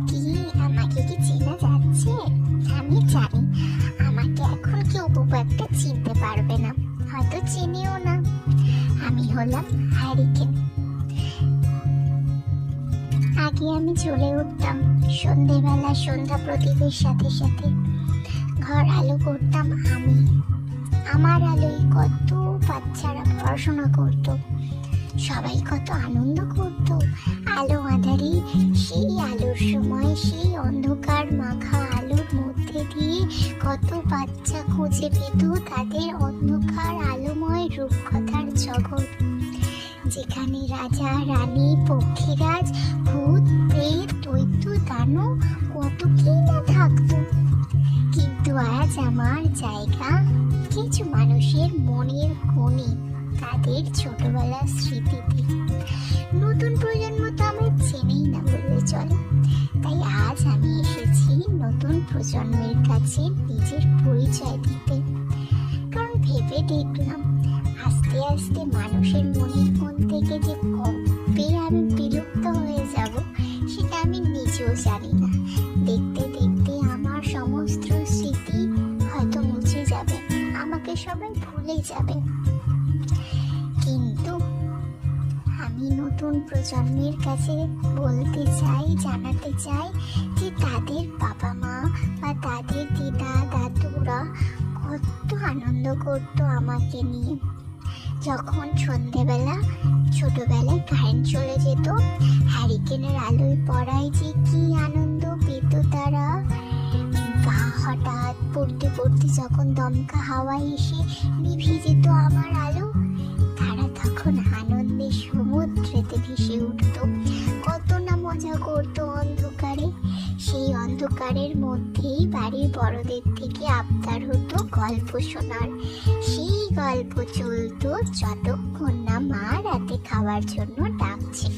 কি আমাকে কি চেনা যাচ্ছে? আমি জানি আমাকে এখন কেউ খুব একটা চিনতে পারবে না, হয়তো চিনিও না। আমি হলাম হ্যারিকেন। আগে আমি চলে উঠতাম সন্ধেবেলা, সন্ধ্যা প্রদীপের সাথে সাথে ঘর আলো করতাম আমি। আমার আলোয় কত বাচ্চারা পড়াশোনা করতো, সবাই কত আনন্দ করত। আলো আঁধারি সেই আলোর সময়, সেই অন্ধকার মাখা আলোর মধ্যে দিয়ে কত বাচ্চা খুঁজে পেত তাদের অন্ধকার আলোময় রূপকথার জগৎ, যেখানে রাজা রানী, পক্ষীরাজ, ভূত, প্রেত, দৈত্য, দানব কত কি না থাকতো। কিন্তু আজ আমার জায়গা কিছু মানুষের মনের কোণে, তাদের ছোটবেলার স্মৃতিতে। নতুন প্রজন্ম তো আমি চেনেই না বললে চলে, তাই আজ আমি এসেছি নতুন প্রজন্মের কাছে নিজের পরিচয় দিতে। কারণ ভেবে দেখলাম আস্তে আস্তে মানুষের মনের কোণ থেকে যে কবে আমি বিলুপ্ত হয়ে যাব সেটা আমি নিজেও জানি না। দেখতে দেখতে আমার সমস্ত স্মৃতি হয়তো মুছে যাবে, আমাকে সবাই ভুলে যাবে। কিন্তু আমি নতুন প্রজন্মের কাছে বলতে চাই, জানাতে চাই যে তাদের বাবা মা বা তাদের দিদা দাদুরা কত আনন্দ করতো আমাকে নিয়ে। যখন সন্ধেবেলা ছোটবেলায় কারেন্ট চলে যেত, হ্যারিকেনের আলোয় পড়ায় যে কি আনন্দ পেত তারা। বা হঠাৎ পড়তে পড়তে যখন দমকা হাওয়া এসে নিভে যেত আমার আলো, তারা তখন আনন্দে সমুদ্রেতে ভেসে উঠত। কত না মজা করতো অন্ধকারে। সেই অন্ধকারের মধ্যেই বাড়ির বড়দের থেকে আবদার হতো গল্প শোনার। সেই গল্প চলতো যতক্ষণ না মা রাতে খাওয়ার জন্য ডাকছে।